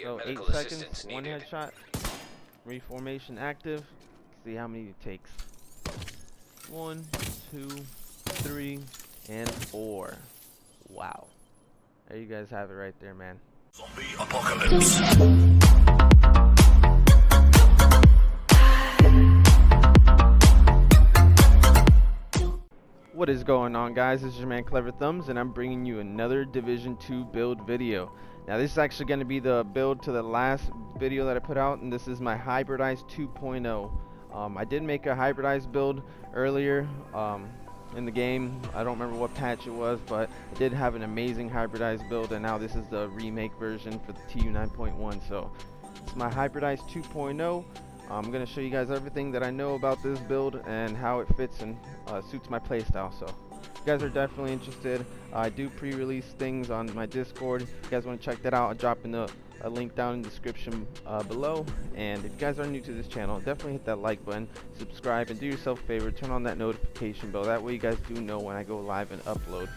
So 8 seconds, 1 headshot, reformation active. Let's see how many it takes. 1, 2, 3, and 4. Wow. There you guys have it right there, man. Zombie apocalypse. What is going on, guys? This is your man KleverThumbs, and I'm bringing you another Division 2 build video. Now this is actually going to be the build to the last video that I put out, and this is my Hybridize 2.0. I did make a Hybridize build earlier in the game. I don't remember what patch it was, but I did have an amazing Hybridize build, and now this is the remake version for the TU9.1. So it's my Hybridize 2.0. I'm going to show you guys everything that I know about this build and how it fits and suits my playstyle. So if you guys are definitely interested, I do pre-release things on my Discord. If you guys want to check that out, I'll drop in a link down in the description below. And if you guys are new to this channel, definitely hit that like button, subscribe, and do yourself a favor, turn on that notification bell. That way you guys do know when I go live and upload.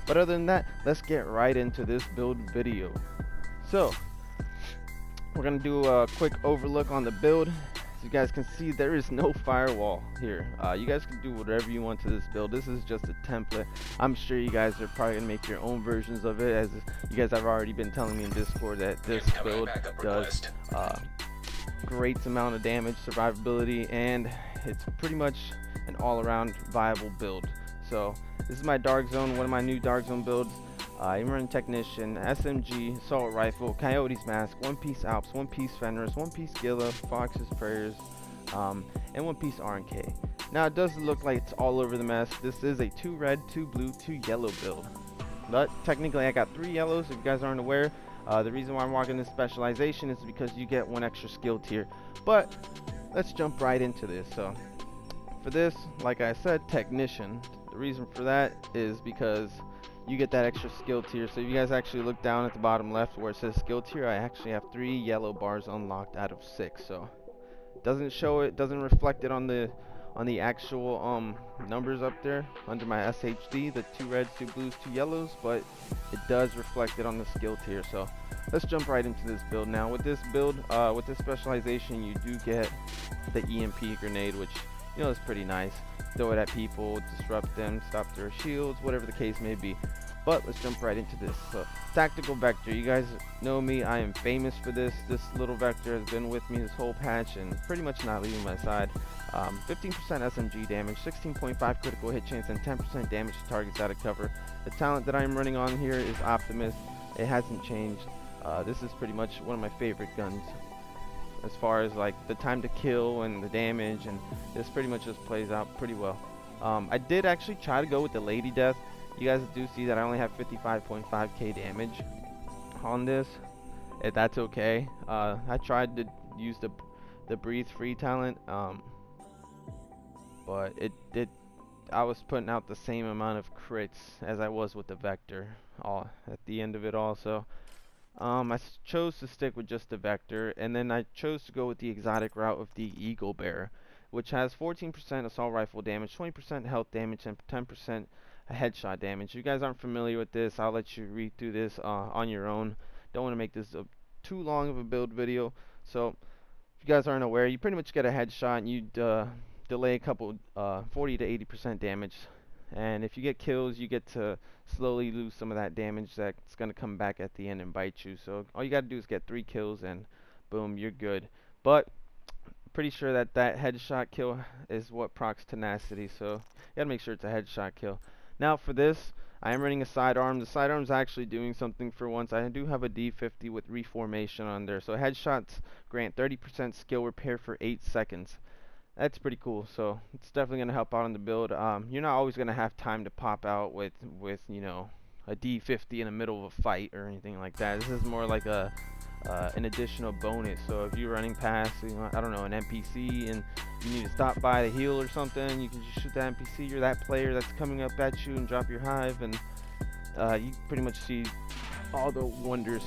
But other than that, let's get right into this build video. So we're going to do a quick overlook on the build. As you guys can see, there is no firewall here. You guys can do whatever you want to this build. This is just a template. I'm sure you guys are probably going to make your own versions of it, as you guys have already been telling me in Discord that this build does great amount of damage, survivability, and it's pretty much an all-around viable build. So this is my Dark Zone, one of my new Dark Zone builds. I'm running Technician, SMG, Assault Rifle, Coyote's Mask, 1-piece Alps, 1-piece Fenris, 1-piece Gila, Fox's Prayers, and 1-piece RNK. Now it does look like it's all over the mess. This is a 2 red, 2 blue, 2 yellow build. But technically I got 3 yellows, if you guys aren't aware. The reason why I'm rocking this specialization is because you get 1 extra skill tier. But let's jump right into this. So for this, like I said, Technician. The reason for that is because you get that extra skill tier. So if you guys actually look down at the bottom left where it says skill tier, I actually have 3 yellow bars unlocked out of 6. So it doesn't show it, doesn't reflect it on the actual numbers up there under my SHD, the 2 reds, 2 blues, 2 yellows, but it does reflect it on the skill tier. So let's jump right into this build now. With this build, with this specialization, you do get the EMP grenade, which, you know, is pretty nice. Throw it at people, disrupt them, stop their shields, whatever the case may be. But let's jump right into this. So, tactical vector. You guys know me. I am famous for this. This little vector has been with me this whole patch and pretty much not leaving my side. 15% SMG damage, 16.5 critical hit chance, and 10% damage to targets out of cover. The talent that I'm running on here is Optimist. It hasn't changed. This is pretty much one of my favorite guns as far as like the time to kill and the damage, and this pretty much just plays out pretty well. I did actually try to go with the Lady Death. You guys do see that I only have 55.5k damage on this. That's okay. I tried to use the breathe free talent, but I was putting out the same amount of crits as I was with the vector at the end of it all. So I chose to stick with just the vector, and then I chose to go with the exotic route of the Eagle Bear, which has 14% assault rifle damage, 20% health damage, and 10% headshot damage. If you guys aren't familiar with this, I'll let you read through this on your own. Don't want to make this too long of a build video. So if you guys aren't aware, you pretty much get a headshot and you delay a couple 40 to 80% damage. And if you get kills, you get to slowly lose some of that damage that's going to come back at the end and bite you. So all you got to do is get 3 kills and boom, you're good. But pretty sure that headshot kill is what procs tenacity, so you got to make sure it's a headshot kill. Now for this, I am running a sidearm. The sidearm is actually doing something for once. I do have a D50 with reformation on there. So headshots grant 30% skill repair for 8 seconds. That's pretty cool. So it's definitely going to help out on the build. You're not always going to have time to pop out with you know, a D50 in the middle of a fight or anything like that. This is more like an additional bonus. So if you're running past, you know, I don't know, an NPC and you need to stop by to heal or something, you can just shoot that NPC. You're that player that's coming up at you and drop your Hive, and you pretty much see all the wonders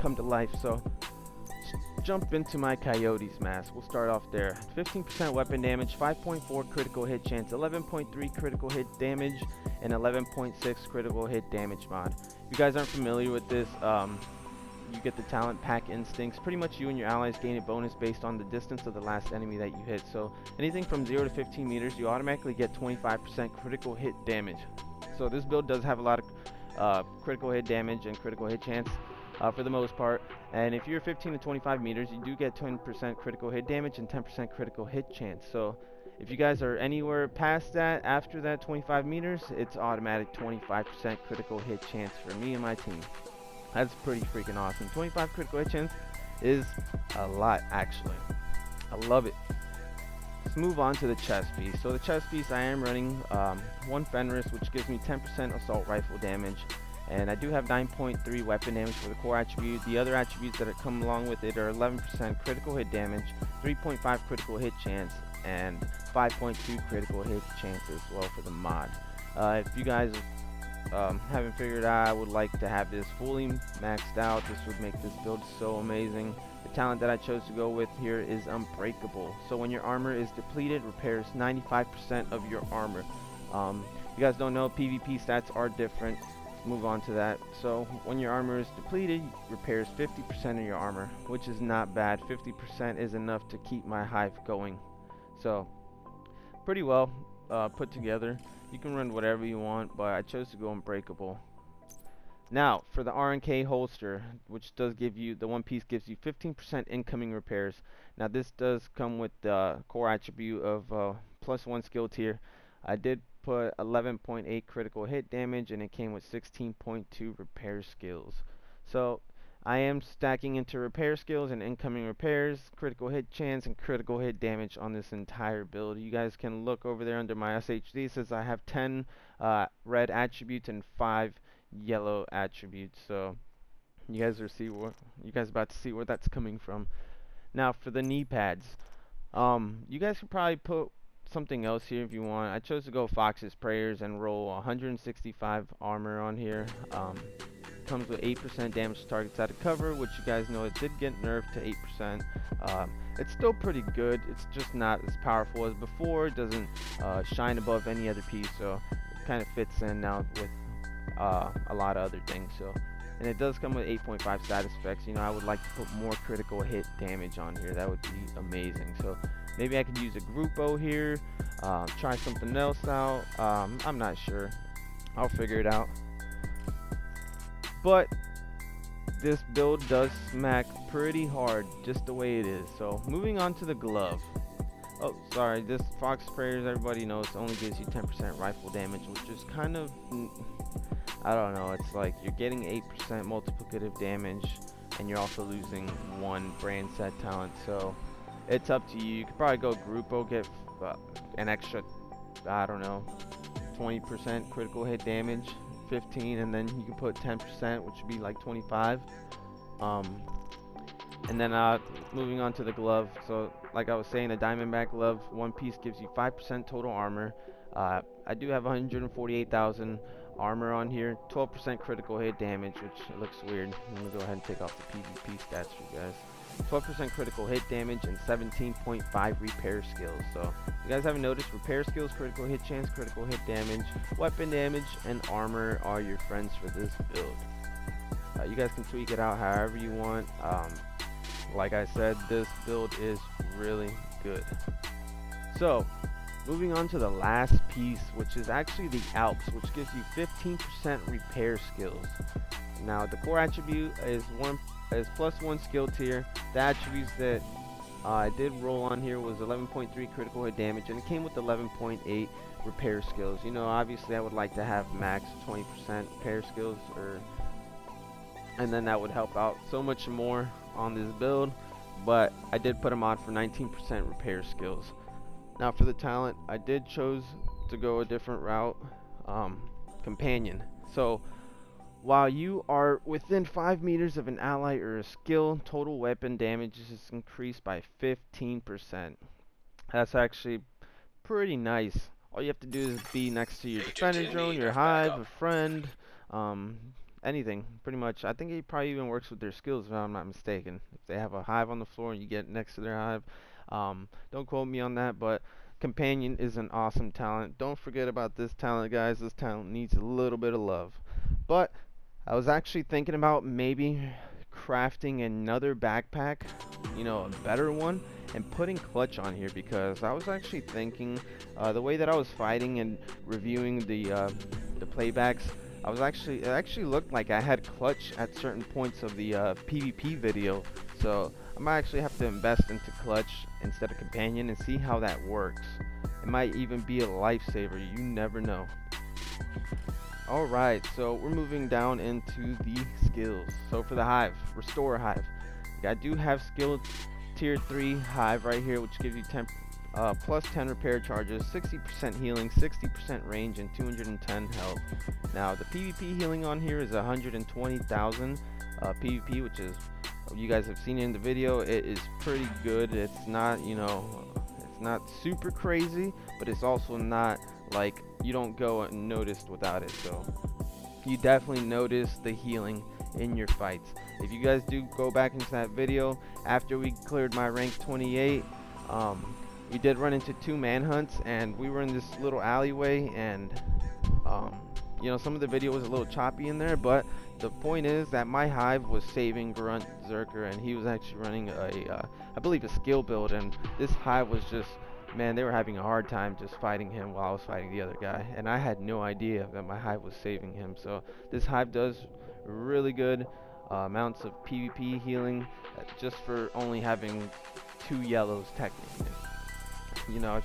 come to life. So jump into my Coyote's Mask. We'll start off there. 15% weapon damage, 5.4 critical hit chance, 11.3 critical hit damage, and 11.6 critical hit damage mod. If you guys aren't familiar with this, you get the talent Pack Instincts. Pretty much you and your allies gain a bonus based on the distance of the last enemy that you hit. So anything from 0 to 15 meters, you automatically get 25% critical hit damage. So this build does have a lot of critical hit damage and critical hit chance for the most part. And if you're 15 to 25 meters, you do get 10% critical hit damage and 10% critical hit chance. So if you guys are anywhere past that, after that 25 meters, it's automatic 25% critical hit chance for me and my team. That's pretty freaking awesome. 25 critical hit chance is a lot, actually. I love it. Let's move on to the chest piece. So the chest piece, I am running one Fenris, which gives me 10% assault rifle damage. And I do have 9.3 weapon damage for the core attribute. The other attributes that come along with it are 11% critical hit damage, 3.5 critical hit chance, and 5.2 critical hit chance as well for the mod. If you guys haven't figured out, I would like to have this fully maxed out. This would make this build so amazing. The talent that I chose to go with here is Unbreakable. So when your armor is depleted, repairs 95% of your armor. You guys don't know, PvP stats are different. Let's move on to that. So when your armor is depleted, repairs 50% of your armor, which is not bad. 50% is enough to keep my Hive going. So pretty well put together. You can run whatever you want, but I chose to go Unbreakable. Now for the RNK holster, which does give you, the one piece gives you 15% incoming repairs. Now this does come with the core attribute of +1 skill tier. I did put 11.8 critical hit damage, and it came with 16.2 repair skills. So I am stacking into repair skills and incoming repairs, critical hit chance, and critical hit damage on this entire build. You guys can look over there under my SHD. It says I have 10 red attributes and 5 yellow attributes. So you guys about to see where that's coming from. Now for the knee pads, you guys could probably put something else here if you want. I chose to go Fox's Prayers and roll 165 armor on here. Comes with 8% damage to targets out of cover, which you guys know it did get nerfed to 8%. It's still pretty good. It's just not as powerful as before. It doesn't shine above any other piece, so it kind of fits in now with a lot of other things. So, and it does come with 8.5 status effects. You know, I would like to put more critical hit damage on here. That would be amazing. So maybe I could use a Gruppo here, try something else out. I'm not sure. I'll figure it out. But this build does smack pretty hard just the way it is. So moving on to the glove. Oh, sorry, this Fox Prayers, everybody knows, only gives you 10% rifle damage, which is kind of, I don't know, it's like you're getting 8% multiplicative damage, and you're also losing 1 brand set talent. So it's up to you. You could probably go Gruppo, get an extra, I don't know, 20% critical hit damage, 15, and then you can put 10%, which would be like 25. And then moving on to the glove. So like I was saying, the Diamondback glove, one piece gives you 5% total armor. I do have 148,000 armor on here, 12% critical hit damage, which looks weird. Let me go ahead and take off the PvP stats for you guys. 12% critical hit damage and 17.5 repair skills. So you guys haven't noticed, repair skills, critical hit chance, critical hit damage, weapon damage, and armor are your friends for this build. You guys can tweak it out however you want. Like I said, this build is really good. So moving on to the last piece, which is actually the Alps, which gives you 15% repair skills. Now the core attribute is +1 skill tier. The attributes that I did roll on here was 11.3 critical hit damage, and it came with 11.8 repair skills. You know, obviously I would like to have max 20% repair skills, and then that would help out so much more on this build, but I did put them on for 19% repair skills. Now for the talent, I did chose to go a different route, companion. So while you are within 5 meters of an ally or a skill, total weapon damage is increased by 15%. That's actually pretty nice. All you have to do is be next to your defender drone, your Hive, a friend, anything, pretty much. I think it probably even works with their skills if I'm not mistaken. If they have a Hive on the floor and you get next to their Hive, don't quote me on that, but companion is an awesome talent. Don't forget about this talent, guys. This talent needs a little bit of love. But I was actually thinking about maybe crafting another backpack, you know, a better one, and putting clutch on here, because I was actually thinking the way that I was fighting and reviewing the playbacks, it actually looked like I had clutch at certain points of the PvP video. So I might actually have to invest into clutch instead of companion and see how that works. It might even be a lifesaver, you never know. Alright, so we're moving down into the skills. So for the Hive, Restore Hive. I do have skill tier 3 Hive right here, which gives you plus 10 repair charges, 60% healing, 60% range, and 210 health. Now the PvP healing on here is 120,000 PvP, which is, you guys have seen it in the video. It is pretty good. It's not, you know, it's not super crazy, but it's also not like you don't go unnoticed without it. So you definitely notice the healing in your fights. If you guys do go back into that video, after we cleared my rank 28, we did run into 2 manhunts, and we were in this little alleyway, and you know, some of the video was a little choppy in there, but the point is that my Hive was saving Grunt Zerker, and he was actually running a I believe a skill build, and this Hive was just, man, they were having a hard time just fighting him while I was fighting the other guy, and I had no idea that my Hive was saving him. So this Hive does really good amounts of PvP healing just for only having 2 yellows technically. You know, if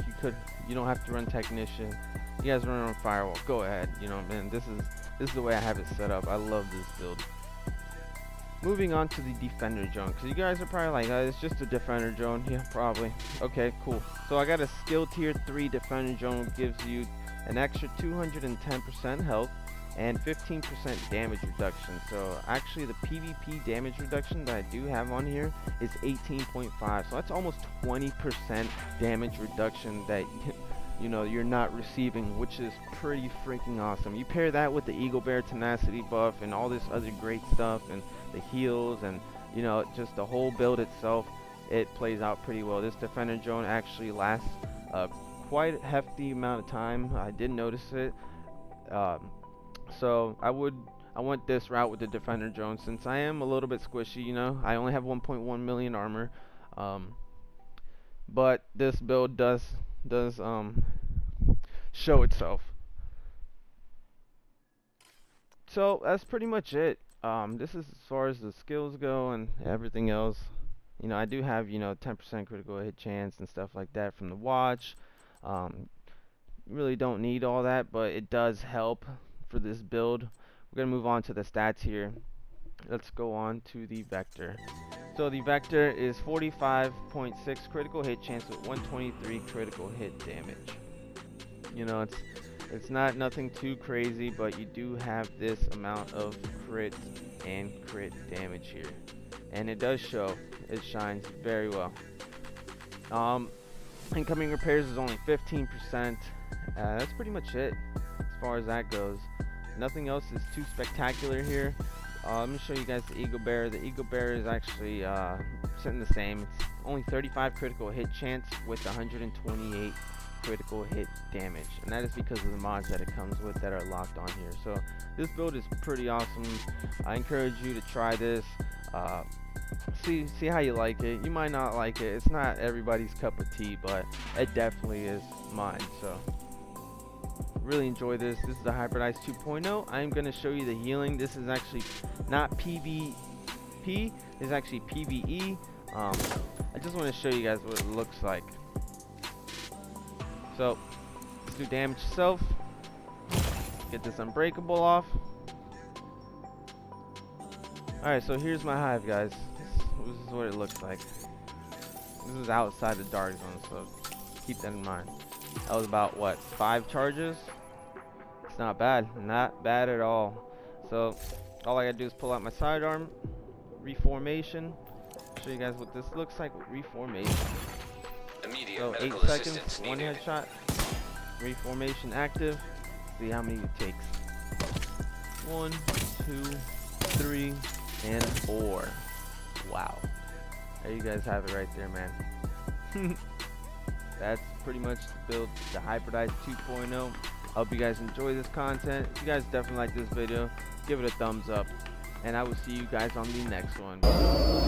you don't have to run Technician. You guys run on Firewall, go ahead. You know, man, this is the way I have it set up. I love this build. Moving on to the Defender drone, because you guys are probably like, it's just a Defender drone. Yeah, probably. Okay, cool. So I got a skill tier 3 Defender drone, which gives you an extra 210% health and 15% damage reduction. So actually the PvP damage reduction that I do have on here is 18.5. So that's almost 20% damage reduction that you know you're not receiving, which is pretty freaking awesome. You pair that with the Eagle Bear tenacity buff and all this other great stuff, and the heals, and you know, just the whole build itself, it plays out pretty well. This Defender drone actually lasts quite a hefty amount of time. I did notice it. So I went this route with the Defender drone, since I am a little bit squishy, you know. I only have 1.1 million armor, but this build does show itself. So that's pretty much it. This is as far as the skills go and everything else. You know, I do have, you know, 10% critical hit chance and stuff like that from the watch. Really don't need all that, but it does help for this build. We're gonna move on to the stats here. Let's go on to the Vector. So the Vector is 45.6 critical hit chance with 123 critical hit damage. You know, it's not nothing too crazy, but you do have this amount of crit and crit damage here, and it does show. It shines very well. Incoming repairs is only 15%. That's pretty much it as far as that goes. Nothing else is too spectacular here. Let me show you guys the Eagle Bear. The Eagle Bear is actually sitting the same. It's only 35 critical hit chance with 128 critical hit damage, and that is because of the mods that it comes with that are locked on here. So this build is pretty awesome. I encourage you to try this. See how you like it. You might not like it. It's not everybody's cup of tea, but it definitely is mine. So really enjoy this. This is the Hybridize 2.0. I'm going to show you the healing. This is actually not PvP. This is actually PvE. I just want to show you guys what it looks like. So let's do damage self. Get this unbreakable off. Alright, so here's my Hive, guys. This is what it looks like. This is outside the dark zone, so keep that in mind. That was about, what, 5 charges? It's not bad. Not bad at all. So all I gotta do is pull out my sidearm. Reformation. Show you guys what this looks like with reformation. Immediate So 8 seconds, 1 headshot. Reformation active. See how many it takes. 1, 2, 3, and 4. Wow. There you guys have it right there, man. That's pretty much the build, the Hybridize 2.0. I hope you guys enjoy this content. If you guys definitely like this video, give it a thumbs up. and I will see you guys on the next one.